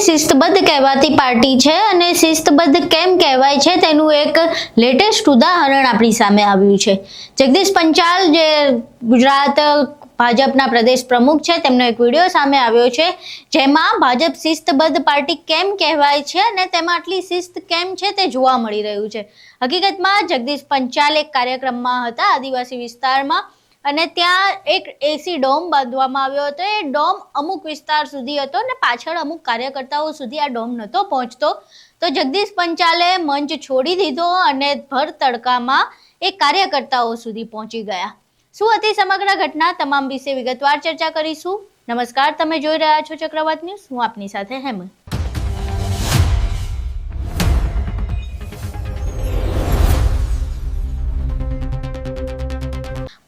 શિસ્તબદ્ધ કહેવાતી પાર્ટી છે અને શિસ્તબદ્ધ કેમ કહેવાય છે તેનું એક લેટેસ્ટ ઉદાહરણ આપણી સામે આવ્યું છે। જગદીશ પંચાલ જે ગુજરાત ભાજપના પ્રદેશ પ્રમુખ છે તેમનો એક વિડીયો સામે આવ્યો છે જેમાં ભાજપ શિસ્તબદ્ધ પાર્ટી કેમ કહેવાય છે અને તેમાં આટલી શિસ્ત કેમ છે તે જોવા મળી રહ્યું છે। હકીકતમાં જગદીશ પંચાલ એક કાર્યક્રમમાં હતા આદિવાસી વિસ્તારમાં અને ત્યાં એક એસી ડોમ બાંધવામાં આવ્યો હતો। એ ડોમ અમુક વિસ્તાર સુધી હતો અને પાછળ અમુક કાર્યકર્તાઓ સુધી આ ડોમ નહોતો પહોંચતો તો જગદીશ પંચાલે મંચ છોડી દીધો અને ભર તડકામાં એ કાર્યકર્તાઓ સુધી પહોંચી ગયા। શું હતી સમગ્ર ઘટના તમામ વિશે વિગતવાર ચર્ચા કરીશું। નમસ્કાર, તમે જોઈ રહ્યા છો ચક્રવાત ન્યૂઝ, હું આપની સાથે હેમંત।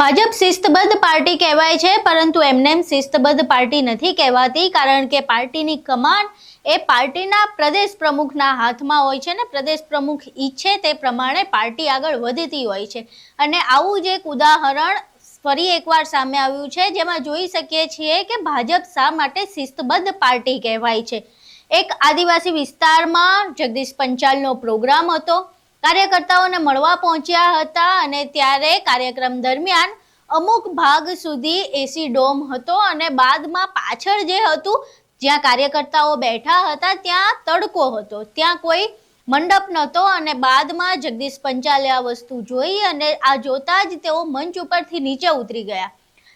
ભાજપ શિસ્તબદ્ધ પાર્ટી કહેવાય છે પરંતુ એમને શિસ્તબદ્ધ પાર્ટી નથી કહેવાતી કારણ કે પાર્ટીની કમાન એ પાર્ટીના પ્રદેશ પ્રમુખના હાથમાં હોય છે ને પ્રદેશ પ્રમુખ ઈચ્છે તે પ્રમાણે પાર્ટી આગળ વધતી હોય છે। અને આવું જ એક ઉદાહરણ ફરી એકવાર સામે આવ્યું છે જેમાં જોઈ શકીએ છીએ કે ભાજપ શા માટે શિસ્તબદ્ધ પાર્ટી કહેવાય છે। એક આદિવાસી વિસ્તારમાં જગદીશ પંચાલનો પ્રોગ્રામ હતો, કાર્યકર્તાઓને મળવા પહોંચ્યા હતા અને ત્યારે કાર્યક્રમ દરમિયાન અમુક ભાગ સુધી એસી ડોમ હતો અને બાદમાં પાછળ જે હતું જ્યાં કાર્યકર્તાઓ બેઠા હતા ત્યાં તડકો હતો, ત્યાં કોઈ મંડપ નહોતો અને બાદમાં જગદીશ પંચાલે આ વસ્તુ જોઈ અને આ જોતા જ તેઓ મંચ ઉપરથી નીચે ઉતરી ગયા।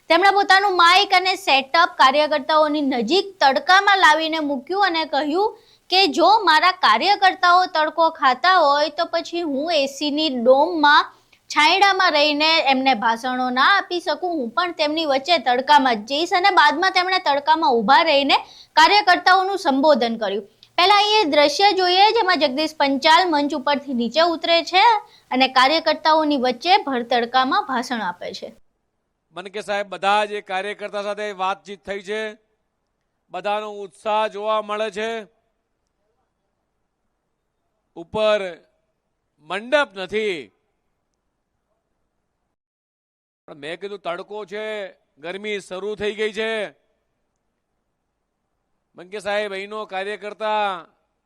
તેમણે પોતાનું માઇક અને સેટઅપ કાર્યકર્તાઓની નજીક તડકામાં લાવીને મૂક્યું અને કહ્યું કે જો મારા કાર્યકર્તાઓ તડકો ખાતા હોય તો પછી હું એસીની ડોમમાં છાંયડામાં રહીને એમને ભાષણો ના આપી શકું, હું પણ તેમની વચ્ચે તડકામાં જ જઈશ। અને બાદમાં તેમણે તડકામાં ઊભા રહીને કાર્યકર્તાઓનું સંબોધન કર્યું। પહેલા એ દ્રશ્ય જોઈએ જેમાં જગદીશ પંચાલ મંચ ઉપરથી નીચે ઉતરે છે અને કાર્યકર્તાઓની વચ્ચે ભર તડકામાં ભાષણ આપે છે। મનકે સાહેબ બધા જ કાર્યકર્તા સાથે વાતચીત થઈ છે, બધાનો ઉત્સાહ જોવા મળે છે। ઉપર મંડપ નથી પણ મેં કીધું તડકો છે, ગરમી શરૂ થઈ ગઈ છે। મંકે સાહેબ અહીંનો કાર્યકર્તા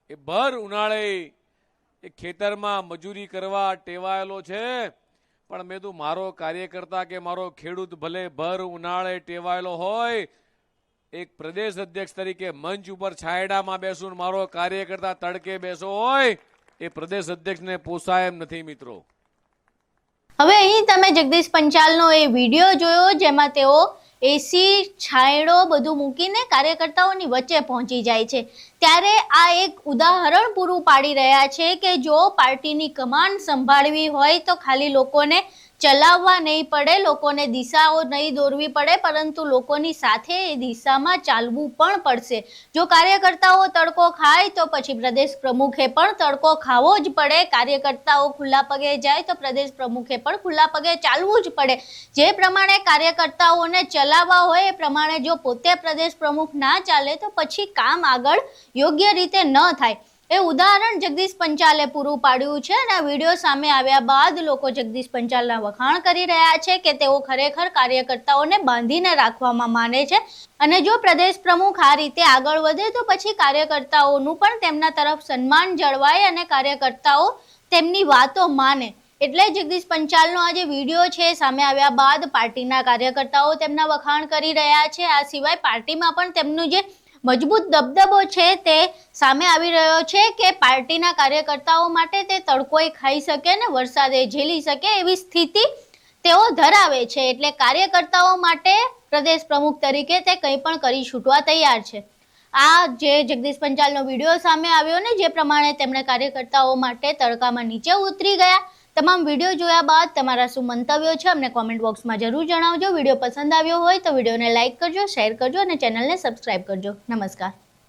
એ ભર ઉનાળે એ ખેતરમાં મજૂરી કરવા ટેવાયેલો છે પણ મેં કીધું મારો કાર્યકર્તા કે મારો ખેડૂત ભલે ભર ઉનાળે ટેવાયેલો હોય, એક પ્રદેશ અધ્યક્ષ તરીકે મંચ ઉપર છાંયડામાં બેસું મારો કાર્યકર્તા તડકે બેસો હોય એ પ્રદેશ અધ્યક્ષને પોસાય એમ નથી મિત્રો। હવે અહીં તમે જગદીશ પંચાલનો એ વિડીયો જોયો જેમાં તેઓ એસી છાંયડો બધું મૂકીને કાર્યકર્તાઓની વચ્ચે પહોંચી જાય છે ત્યારે આ એક ઉદાહરણ પૂરું પાડી રહ્યા છે કે જો પાર્ટીની કમાન સંભાળવી હોય તો ખાલી લોકોને ચલાવવા નહીં પડે, લોકોને દિશાઓ નહીં દોરવી પડે પરંતુ લોકોની સાથે એ દિશામાં ચાલવું પણ પડશે। જો કાર્યકર્તાઓ તડકો ખાય તો પછી પ્રદેશ પ્રમુખે પણ તડકો ખાવો જ પડે, કાર્યકર્તાઓ ખુલ્લા પગે જાય તો પ્રદેશ પ્રમુખે પણ ખુલ્લા પગે ચાલવું જ પડે। જે પ્રમાણે કાર્યકર્તાઓને ચલાવવા હોય એ પ્રમાણે જો પોતે પ્રદેશ પ્રમુખ ના ચાલે તો પછી કામ આગળ યોગ્ય રીતે ન થાય। એ ઉદાહરણ જગદીશ પંચાલે પૂરું પાડ્યું છે અને આ વિડીયો સામે આવ્યા બાદ લોકો જગદીશ પંચાલના વખાણ કરી રહ્યા છે કે તેઓ ખરેખર કાર્યકર્તાઓને બાંધીને રાખવામાં માને છે અને જો પ્રદેશ પ્રમુખ આ રીતે આગળ વધે તો પછી કાર્યકર્તાઓનું પણ તેમના તરફ સન્માન જળવાય અને કાર્યકર્તાઓ તેમની વાતો માને। એટલે જગદીશ પંચાલનો આ જે વિડીયો છે સામે આવ્યા બાદ પાર્ટીના કાર્યકર્તાઓ તેમના વખાણ કરી રહ્યા છે। આ સિવાય પાર્ટીમાં પણ તેમનું જે મજબૂત દબદબો છે તે સામે આવી રહ્યો છે કે પાર્ટીના કાર્યકર્તાઓ માટે તે તડકોય ખાઈ શકે ને વરસાદે ઝેલી શકે એવી સ્થિતિ તેઓ ધરાવે છે। એટલે કાર્યકર્તાઓ માટે પ્રદેશ પ્રમુખ તરીકે તે કંઈ પણ કરી છૂટવા તૈયાર છે। આ જે જગદીશ પંચાલનો વિડીયો સામે આવ્યો ને જે પ્રમાણે તેમણે કાર્યકર્તાઓ માટે તડકામાં નીચે ઉતરી ગયા, તમામ વિડીયો જોયા બાદ તમારા શું મંતવ્યો છે અમને કોમેન્ટ બોક્સમાં જરૂર જણાવજો। વિડીયો પસંદ આવ્યો હોય તો વિડીયોને લાઇક કરજો, શેર કરજો અને ચેનલને સબસ્ક્રાઇબ કરજો। નમસ્કાર।